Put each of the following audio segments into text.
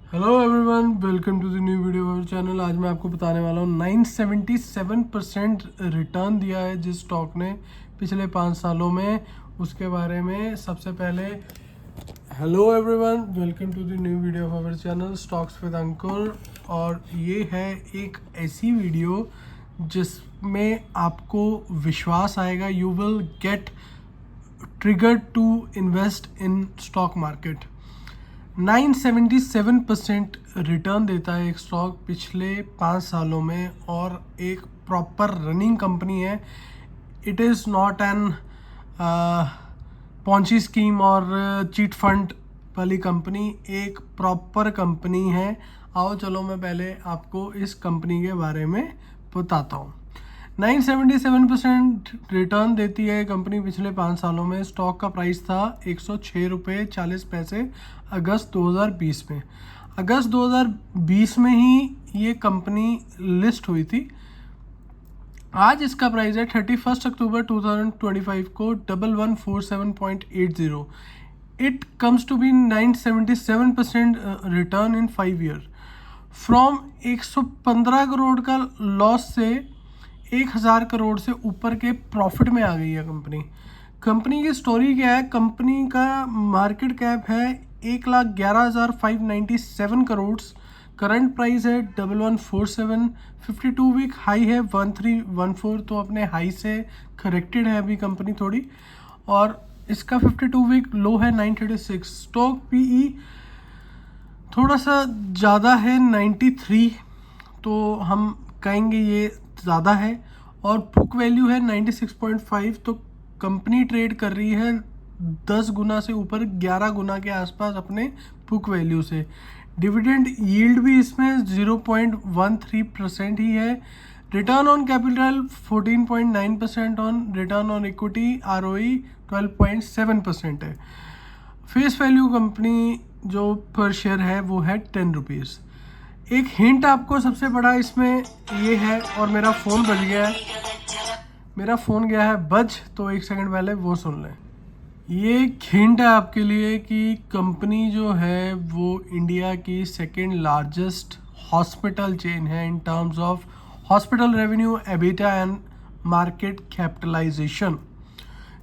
Hello everyone, welcome to the new video of channel. आज मैं आपको बताने वाला हूँ 977% रिटर्न दिया है जिस स्टॉक ने पिछले 5 सालों में, उसके बारे में। सबसे पहले hello everyone, welcome to the new video of our channel stocks with Ankur. और ये है एक ऐसी वीडियो जिसमें आपको विश्वास आएगा, you will get triggered to invest in stock market. 977% return देता है एक स्टॉक पिछले 5 सालों में, और एक प्रॉपर रनिंग कंपनी है। It is not an Ponzi scheme और चीट फंड वाली कंपनी, एक प्रॉपर कंपनी है। आओ चलो मैं पहले आपको इस कंपनी के बारे में बताता हूँ। 977% रिटर्न देती है कंपनी पिछले 5 सालों में। स्टॉक का प्राइस था 106 रुपये 40 पैसे अगस्त 2020 में। अगस्त 2020 में ही ये कंपनी लिस्ट हुई थी। आज इसका प्राइस है 31 अक्टूबर 2025 को 1147.80। It comes to be 977% return in 5 year. From 115 crore का लॉस से 1000 करोड़ से ऊपर के प्रॉफिट में आ गई है कंपनी। कंपनी की स्टोरी क्या है? कंपनी का मार्केट कैप है 1,11,597 करोड़। करंट प्राइस है 1147। 52 वीक हाई है 1314, तो अपने हाई से करेक्टेड है अभी कंपनी थोड़ी। और इसका 52 वीक लो है 936। स्टॉक पीई थोड़ा सा ज़्यादा है 93, तो हम कहेंगे ये ज़्यादा है। और बुक वैल्यू है 96.5, तो कंपनी ट्रेड कर रही है 10 गुना से ऊपर, 11 गुना के आसपास अपने बुक वैल्यू से। डिविडेंड यील्ड भी इसमें 0.13% ही है। Return on capital 14.9%, on return on equity ROE 12.7% है। फेस वैल्यू कंपनी जो पर शेयर है वो है 10 रुपीज़। एक हिंट आपको सबसे बड़ा इसमें ये है, और मेरा फ़ोन बज गया है, मेरा फ़ोन गया है बज, तो 1 सेकंड पहले वो सुन लें। ये एक हिंट है आपके लिए कि कंपनी जो है वो इंडिया की सेकंड लार्जेस्ट हॉस्पिटल चेन है in terms of hospital revenue, EBITDA and market capitalization.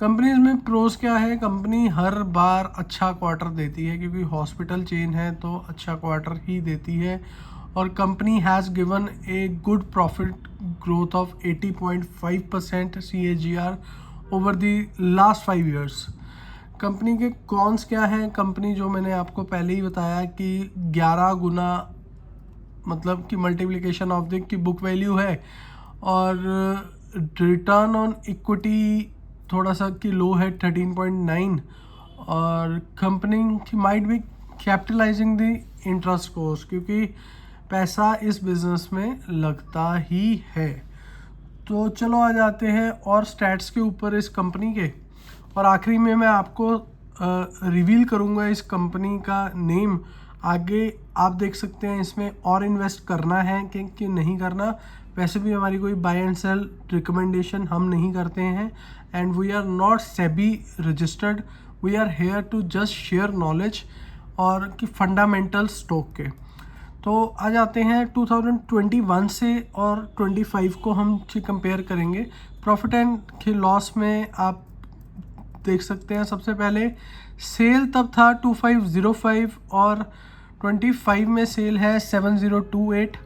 Companies में प्रोस क्या है? कंपनी हर बार अच्छा क्वार्टर देती है, क्योंकि हॉस्पिटल चेन है तो अच्छा क्वार्टर ही देती है। और company has given a good profit growth of 80.5% CAGR over the last 5 years. Company के कॉन्स क्या हैं? कंपनी जो मैंने आपको पहले ही बताया कि 11 गुना, मतलब कि multiplication of the key book value है। और रिटर्न ऑन इक्विटी थोड़ा सा की लो है 13.9। और कंपनी की माइट भी कैपिटलाइजिंग द इंटरेस्ट कॉस्ट, क्योंकि पैसा इस बिज़नेस में लगता ही है। तो चलो आ जाते हैं और स्टैट्स के ऊपर इस कंपनी के। और आखिरी में मैं आपको रिवील करूंगा इस कंपनी का नेम। आगे आप देख सकते हैं इसमें और इन्वेस्ट करना है कि नहीं करना। वैसे भी हमारी कोई बाय एंड सेल रिकमेंडेशन हम नहीं करते हैं, and we are not SEBI registered. We are here to just share knowledge और कि फंडामेंटल स्टॉक के। तो आ जाते हैं 2021 से और 25 को हम कंपेयर करेंगे। प्रॉफिट एंड के लॉस में आप देख सकते हैं, सबसे पहले सेल तब था 2505, और 25 में सेल है 7028।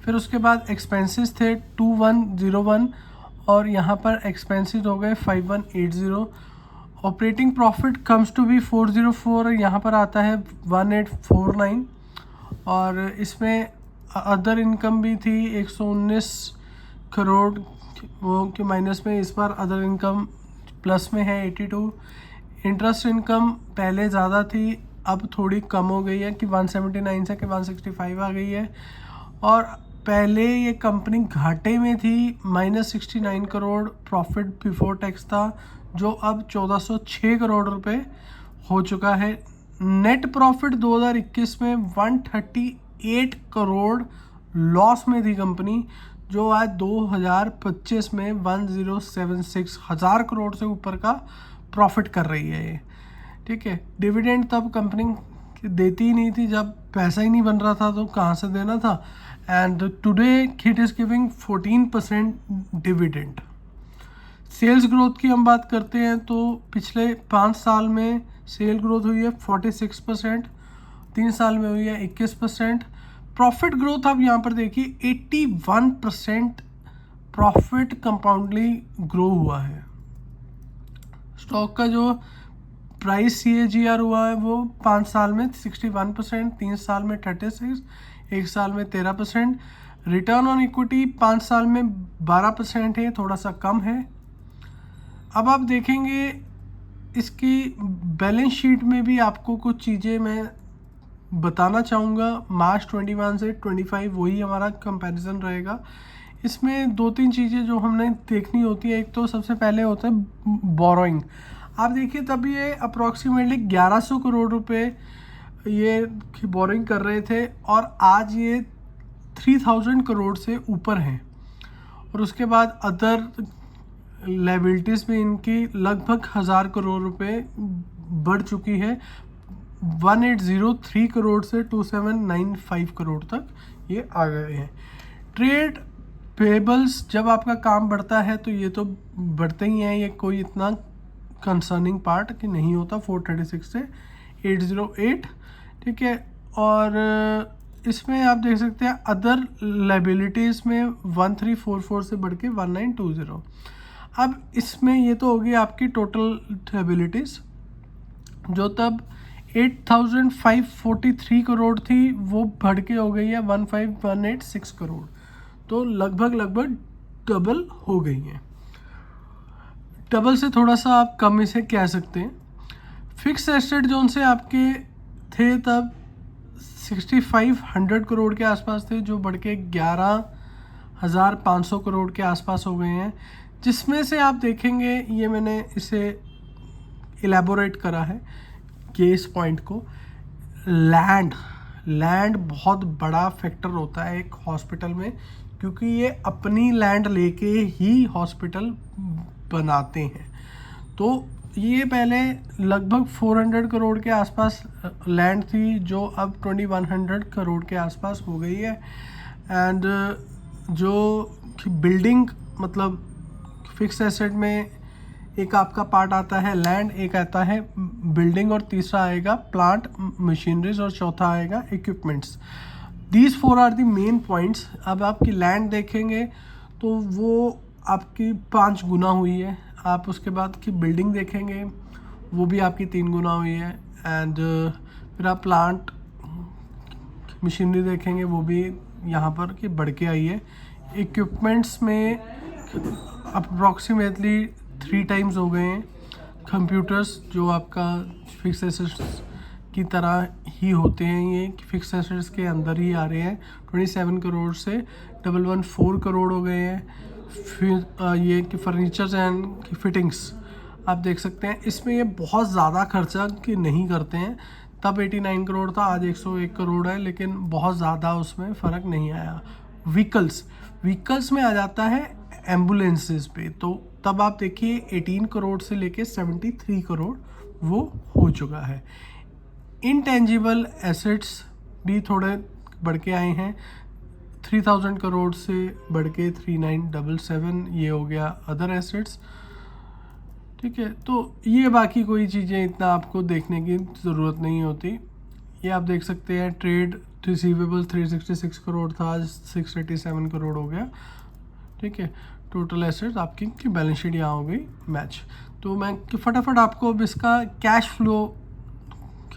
फिर उसके बाद एक्सपेंसेस थे 2101, और यहाँ पर एक्सपेंसेस हो गए 5180। Operating profit comes to be 404, यहाँ पर आता है 1849। और इसमें अदर इनकम भी थी 119 करोड़, वो के माइनस में। इस बार अदर इनकम प्लस में है 82। इंटरेस्ट इनकम पहले ज़्यादा थी, अब थोड़ी कम हो गई है कि 179 से कि 165 आ गई है। और पहले ये कंपनी घाटे में थी, -69 करोड़ प्रॉफिट बिफोर टैक्स था, जो अब 1406 करोड़ रुपए हो चुका है। नेट प्रॉफिट 2021 में 138 करोड़ लॉस में थी कंपनी, जो आज 2025 में 1076 हज़ार करोड़ से ऊपर का प्रॉफिट कर रही है ये। ठीक है। डिविडेंड तब कंपनी देती ही नहीं थी, जब पैसा ही नहीं बन रहा था तो कहाँ से देना था। And today it is giving 14% dividend. Sales growth की हम बात करते हैं तो पिछले 5 साल में सेल ग्रोथ हुई है 46%, 3 साल में हुई है 21%। प्रॉफिट ग्रोथ आप यहाँ पर देखिए 81% प्रॉफिट कंपाउंडली ग्रो हुआ है। स्टॉक का जो प्राइस CAGR हुआ है वो 5 साल में 61%, 3 साल में 36%, 1 साल में 13%। रिटर्न ऑन इक्विटी 5 साल में 12% है, थोड़ा सा कम है। अब आप देखेंगे इसकी बैलेंस शीट में भी आपको कुछ चीज़ें मैं बताना चाहूँगा। मार्च 21 से 25 वही हमारा कंपैरिजन रहेगा। इसमें 2-3 चीज़ें जो हमने देखनी होती है। एक तो सबसे पहले होता है बोरोइंग। आप देखिए तब ये अप्रॉक्सीमेटली 1100 करोड़ रुपए ये बोरोइंग कर रहे थे और आज ये 3000 करोड़ से ऊपर हैं। और उसके बाद अदर लायबिलिटीज़ में इनकी लगभग 1000 करोड़ रुपए बढ़ चुकी है। 1803 करोड़ से 2795 करोड़ तक ये आ गए हैं। ट्रेड पेबल्स जब आपका काम बढ़ता है तो ये तो बढ़ते ही हैं, ये कोई इतना कंसर्निंग पार्ट कि नहीं होता। 436 से 808, ठीक है। और इसमें आप देख सकते हैं अदर लायबिलिटीज़ में 1344 से बढ़ के 1920। अब इसमें ये तो होगी आपकी टोटल लायबिलिटीज़ जो तब 8543 करोड़ थी वो बढ़ के हो गई है 15186 करोड़, तो लगभग डबल हो गई है। डबल से थोड़ा सा आप कम इसे कह सकते हैं। फिक्स एसेट जो उनसे आपके थे तब 6500 करोड़ के आसपास थे, जो बढ़ के 11500 करोड़ के आसपास हो गए हैं। जिसमें से आप देखेंगे ये मैंने इसे इलेबोरेट करा है कि इस पॉइंट को, लैंड बहुत बड़ा फैक्टर होता है एक हॉस्पिटल में, क्योंकि ये अपनी लैंड लेके ही हॉस्पिटल बनाते हैं। तो ये पहले लगभग 400 करोड़ के आसपास लैंड थी जो अब 2100 करोड़ के आसपास हो गई है। एंड जो बिल्डिंग मतलब फिक्स एसेट में एक आपका पार्ट आता है लैंड, एक आता है बिल्डिंग और तीसरा आएगा प्लांट मशीनरीज और चौथा आएगा equipments. These 4 are the main points. अब आपकी लैंड देखेंगे तो वो आपकी 5 गुना हुई है। आप उसके बाद की बिल्डिंग देखेंगे वो भी आपकी 3 गुना हुई है। एंड फिर आप प्लांट मशीनरी देखेंगे वो भी यहाँ पर कि बढ़ के आई है। इक्विपमेंट्स में अप्रॉक्सीमेटली 3 टाइम्स हो गए हैं। कंप्यूटर्स जो आपका फिक्स एसेट्स की तरह ही होते हैं, ये फिक्स एसेट्स के अंदर ही आ रहे हैं। 27 करोड़ से 114 करोड़ हो गए हैं। फिर ये कि फर्नीचर्स एंड फिटिंग्स आप देख सकते हैं, इसमें ये बहुत ज़्यादा खर्चा कि नहीं करते हैं। तब 89 करोड़ था, आज 101 करोड़ है, लेकिन बहुत ज़्यादा उसमें फ़र्क नहीं आया। व्हीकल्स में आ जाता है एम्बुलेंसेस पे, तो तब आप देखिए 18 करोड़ से लेके 73 करोड़ वो हो चुका है। इनटेंजिबल एसेट्स भी थोड़े बढ़ के आए हैं, 3000 करोड़ से बढ़ के 3977 ये हो गया अदर एसेट्स, ठीक है। तो ये बाकी कोई चीज़ें इतना आपको देखने की ज़रूरत नहीं होती। ये आप देख सकते हैं ट्रेड रिसीवेबल 366 करोड़ था, आज 687 करोड़ हो गया, ठीक है। टोटल एसेट्स आपकी की बैलेंस शीट यहाँ हो गई मैच। तो मैं फटाफट आपको अब इसका कैश फ्लो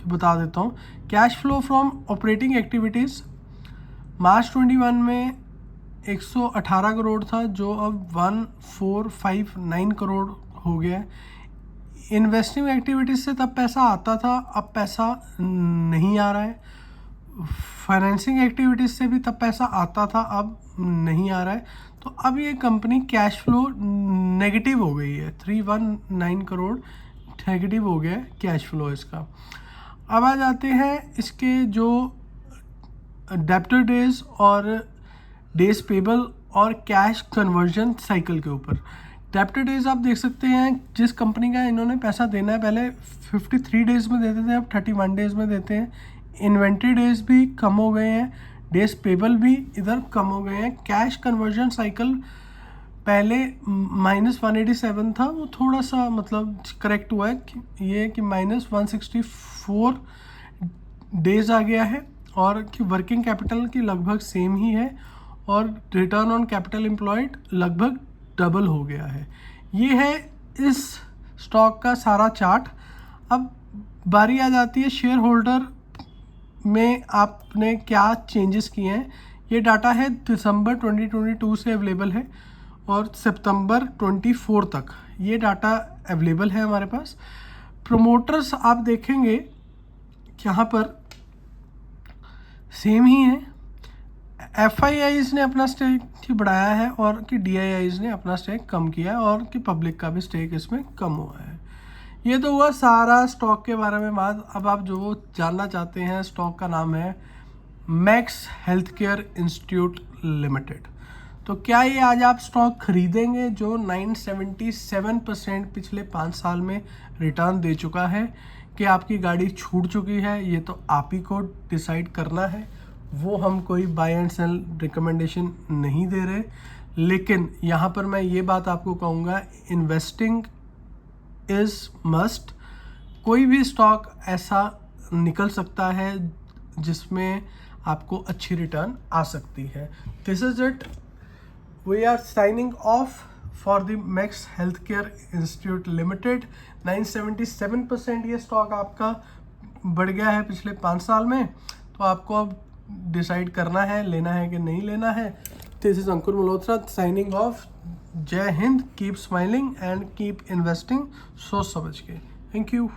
बता देता हूँ। Cash flow from operating activities March 21 में 118 करोड़ था, जो अब 1459 करोड़ हो गया। इन्वेस्टिंग एक्टिविटीज़ से तब पैसा आता था, अब पैसा नहीं आ रहा है। फाइनेंसिंग एक्टिविटीज़ से भी तब पैसा आता था, अब नहीं आ रहा है। तो अब ये कंपनी कैश फ्लो नेगेटिव हो गई है, 319 करोड़ नेगेटिव हो गया है कैश फ्लो इसका। अब आ जाते हैं इसके जो डेब्टर डेज और डेज पेबल और कैश कन्वर्जन साइकिल के ऊपर। डेब्टर डेज आप देख सकते हैं जिस कंपनी का इन्होंने पैसा देना है, पहले 53 डेज़ में देते थे, अब 31 डेज़ में देते हैं। इन्वेंट्री डेज भी कम हो गए हैं, डेज पेबल भी इधर कम हो गए हैं। कैश कन्वर्जन साइकिल पहले -187 था, वो थोड़ा सा मतलब करेक्ट हुआ है कि ये कि -164 डेज आ गया है, और कि वर्किंग कैपिटल की लगभग सेम ही है, और रिटर्न ऑन कैपिटल एम्प्लॉयड लगभग डबल हो गया है। ये है इस स्टॉक का सारा चार्ट। अब बारी आ जाती है शेयर होल्डर में आपने क्या चेंजेस किए हैं। ये डाटा है दिसंबर 2022 से अवेलेबल है, और सितंबर 24 तक ये डाटा अवेलेबल है हमारे पास। प्रोमोटर्स आप देखेंगे यहाँ पर सेम ही है। FIIs ने अपना स्टेक ही बढ़ाया है, और कि DIIs ने अपना स्टेक कम किया है, और कि पब्लिक का भी स्टेक इसमें कम हुआ है। ये तो हुआ सारा स्टॉक के बारे में बात। अब आप जो जानना चाहते हैं, स्टॉक का नाम है मैक्स हेल्थकेयर इंस्टीट्यूट लिमिटेड। तो क्या ये आज आप स्टॉक खरीदेंगे जो 977% पिछले 5 साल में रिटर्न दे चुका है, कि आपकी गाड़ी छूट चुकी है? ये तो आप ही को डिसाइड करना है, वो हम कोई बाय एंड सेल रिकमेंडेशन नहीं दे रहे। लेकिन यहाँ पर मैं ये बात आपको कहूँगा, इन्वेस्टिंग इज़ मस्ट। कोई भी स्टॉक ऐसा निकल सकता है जिसमें आपको अच्छी रिटर्न आ सकती है। This is it, we are signing off for the Max Healthcare Institute Limited. 977% ये स्टॉक आपका बढ़ गया है पिछले 5 साल में, तो आपको अब डिसाइड करना है लेना है कि नहीं लेना है। This is Ankur Malhotra signing off. Jai Hind, keep smiling and keep investing सोच समझ के। Thank you.